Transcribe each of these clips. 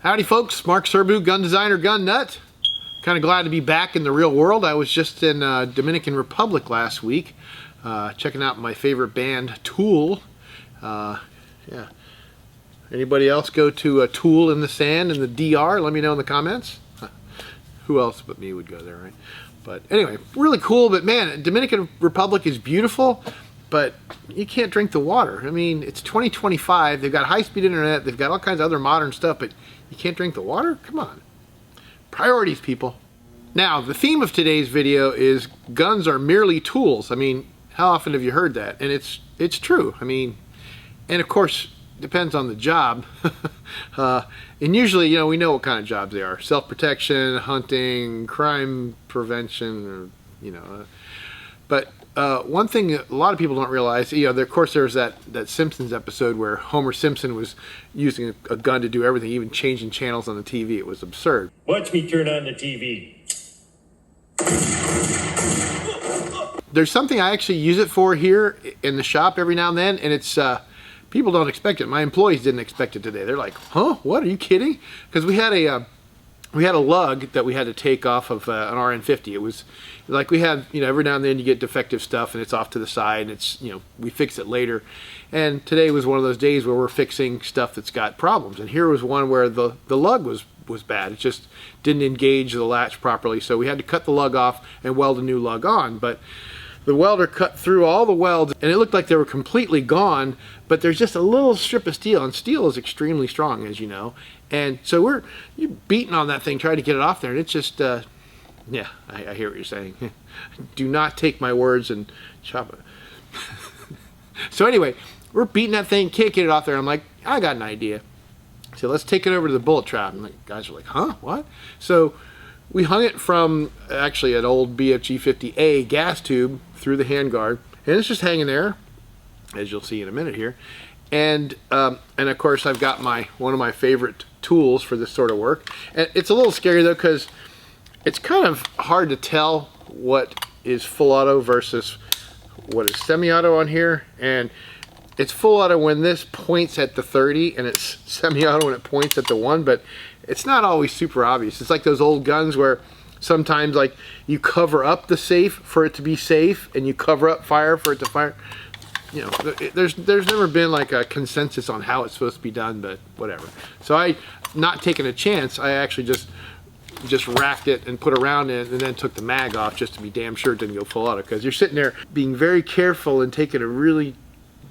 Howdy folks, Mark Serbu, gun designer, gun nut. Kind of glad to be back in the real world. I was just in Dominican Republic last week, checking out my favorite band, Tool. Yeah. Anybody else go to a Tool in the Sand in the DR? Let me know in the comments. Who else but me would go there, right? But anyway, really cool. But man, Dominican Republic is beautiful, but you can't drink the water. I mean, it's 2025. They've got high-speed internet. They've got all kinds of other modern stuff, but you can't drink the water? Come on. Priorities, people. Now, the theme of today's video is guns are merely tools. I mean, how often have you heard that? And it's true. I mean, and of course, depends on the job. And usually, you know, we know what kind of jobs they are. Self-protection, hunting, crime prevention, or, you know. But one thing a lot of people don't realize, you know, of course there's that Simpsons episode where Homer Simpson was using a gun to do everything, even changing channels on the TV. It was absurd. Watch me turn on the TV. There's something I actually use it for here in the shop every now and then, and it's people don't expect it. My employees didn't expect it today. They're like, "Huh? What? Are you kidding?" Because we had a lug that we had to take off of an RN50. It was like we had, you know, every now and then you get defective stuff and it's off to the side and it's, you know, we fix it later. And today was one of those days where we're fixing stuff that's got problems. And here was one where the lug was bad. It just didn't engage the latch properly. So we had to cut the lug off and weld a new lug on. But the welder cut through all the welds and it looked like they were completely gone, but there's just a little strip of steel, and steel is extremely strong, as you know. And so you're beating on that thing, trying to get it off there, and it's just, yeah, I hear what you're saying. Do not take my words and chop it. So anyway, we're beating that thing, can't get it off there. I'm like, I got an idea. So let's take it over to the bullet trap. And the guys are like, huh, what? So we hung it from actually an old BFG 50A gas tube through the handguard, and it's just hanging there, as you'll see in a minute here. And of course I've got one of my favorite tools for this sort of work. And it's a little scary though, because it's kind of hard to tell what is full auto versus what is semi-auto on here. And it's full auto when this points at the 30, and it's semi-auto when it points at the 1, but it's not always super obvious. It's like those old guns where sometimes like you cover up the safe for it to be safe, and you cover up fire for it to fire. You know, there's never been like a consensus on how it's supposed to be done, but whatever. So I, not taking a chance, I actually just racked it and put around it, and then took the mag off just to be damn sure it didn't go full auto, because you're sitting there being very careful and taking a really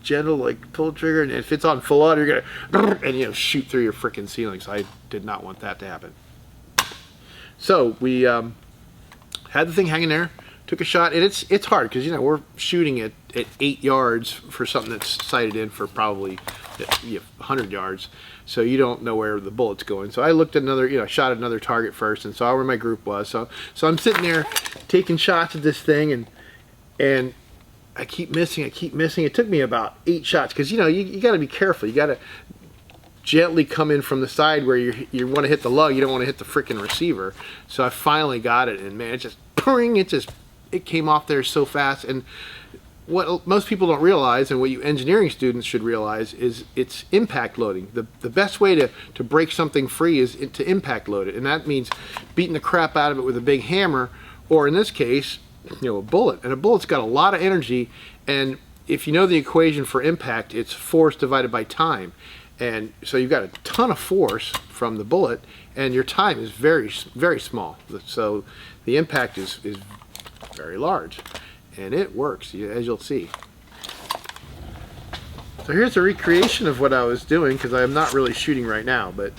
gentle, like, pull trigger, and if it's on full auto, you're gonna, and, you know, shoot through your freaking ceiling. So I did not want that to happen. So we had the thing hanging there, took a shot, and it's hard because, you know, we're shooting at 8 yards for something that's sighted in for probably 100 yards, so you don't know where the bullet's going. So I looked at another, you know, shot at another target first and saw where my group was. So I'm sitting there taking shots at this thing, and I keep missing. It took me about 8 shots, because, you know, you got to be careful. You got to gently come in from the side where you want to hit the lug. You don't want to hit the freaking receiver. So I finally got it, and man, it just ping, it came off there so fast. And what most people don't realize, and what you engineering students should realize, is it's impact loading. The best way to break something free is to impact load it, and that means beating the crap out of it with a big hammer, or in this case, you know, a bullet. And a bullet's got a lot of energy, and if you know the equation for impact, it's force divided by time. And so you've got a ton of force from the bullet, and your time is very, very small. So the impact is very large, and it works, as you'll see. So here's a recreation of what I was doing, because I'm not really shooting right now, but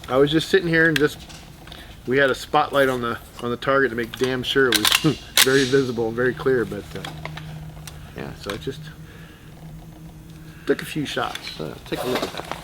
I was just sitting here, and we had a spotlight on the target to make damn sure it was very visible and very clear. But yeah, so I just took a few shots. Take a look at that.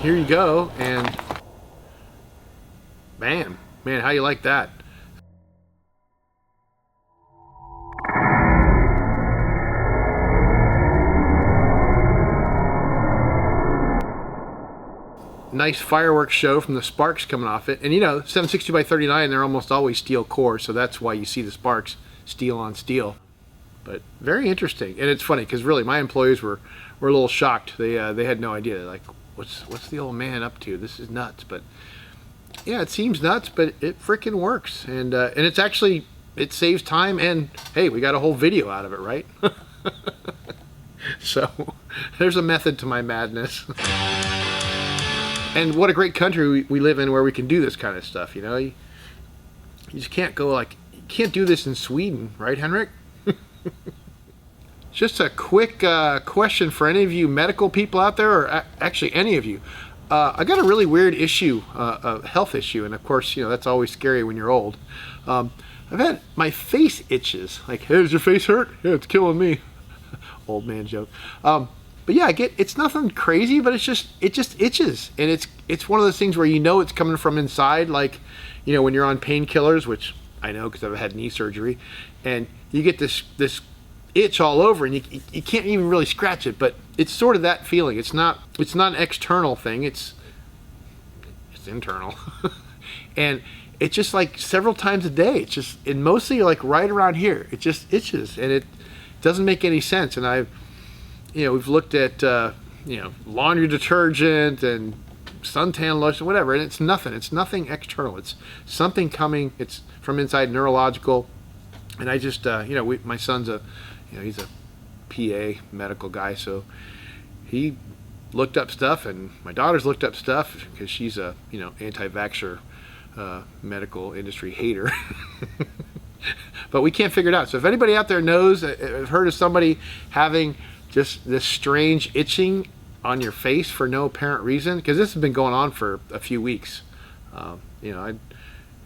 Here you go, and bam, man, how you like that? nice fireworks show from the sparks coming off it. And you know, 760 by 39, they're almost always steel core, so that's why you see the sparks steel on steel. But very interesting, and it's funny because really my employees were a little shocked. They had no idea. They're like, what's the old man up to? This is nuts. But yeah, it seems nuts, but it freaking works, and it's actually, it saves time, and hey, we got a whole video out of it, right? So there's a method to my madness. And what a great country we live in where we can do this kind of stuff, you know? You just can't go like, you can't do this in Sweden, right, Henrik? Just a quick question for any of you medical people out there, or actually any of you. I got a really weird issue, a health issue, and of course, you know, that's always scary when you're old. I've had, my face itches. Like, hey, does your face hurt? Yeah, it's killing me. Old man joke. But yeah, it's nothing crazy, but it just itches, and it's one of those things where you know it's coming from inside, like, you know, when you're on painkillers, which I know because I've had knee surgery, and you get this itch all over, and you can't even really scratch it, but it's sort of that feeling. It's not an external thing. It's internal, and it's just like several times a day. It's just, and mostly like right around here. It just itches, and it doesn't make any sense. And we've looked at laundry detergent and suntan lotion, whatever, and it's nothing external. It's something coming. It's from inside, neurological. And I just my son's he's a PA medical guy, so he looked up stuff, and my daughter's looked up stuff because she's a anti-vaxxer, medical industry hater. But we can't figure it out. So if anybody out there knows, I've heard of somebody having just this strange itching on your face for no apparent reason, because this has been going on for a few weeks. I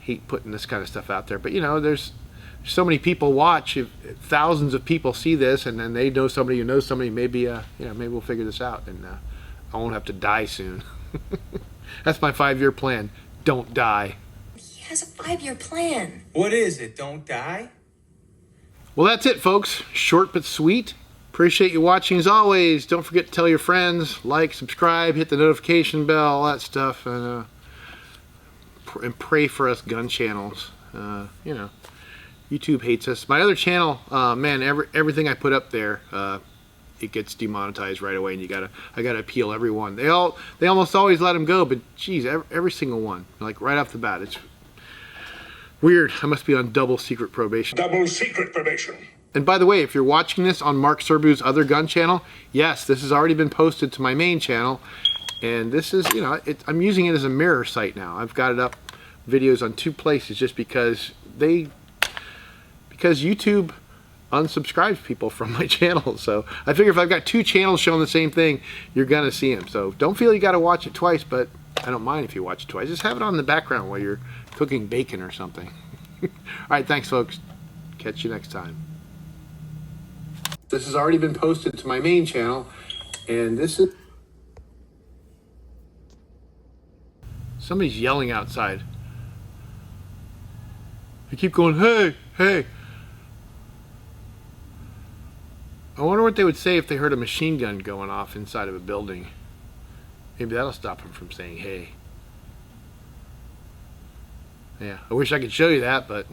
hate putting this kind of stuff out there, but there's so many people watch. If thousands of people see this, and then they know somebody who knows somebody, maybe maybe we'll figure this out, and I won't have to die soon. That's my 5-year plan. Don't die. He has a 5-year plan. What is it? Don't die? Well, that's it, folks. Short but sweet. Appreciate you watching as always. Don't forget to tell your friends, like, subscribe, hit the notification bell, all that stuff, and pray for us gun channels. YouTube hates us. My other channel, man, everything I put up there, it gets demonetized right away, and I gotta appeal every one. They almost always let them go, but geez, every single one, like right off the bat, it's weird. I must be on double secret probation. Double secret probation. And by the way, if you're watching this on Mark Serbu's other gun channel, yes, this has already been posted to my main channel, and this is, I'm using it as a mirror site now. I've got it up videos on 2 places just because YouTube unsubscribes people from my channel. So I figure if I've got 2 channels showing the same thing, you're gonna see them. So don't feel you gotta watch it twice, but I don't mind if you watch it twice. Just have it on the background while you're cooking bacon or something. All right, thanks folks. Catch you next time. This has already been posted to my main channel, and this is... Somebody's yelling outside. They keep going, hey, hey. I wonder what they would say if they heard a machine gun going off inside of a building. Maybe that'll stop them from saying hey. Yeah, I wish I could show you that, but...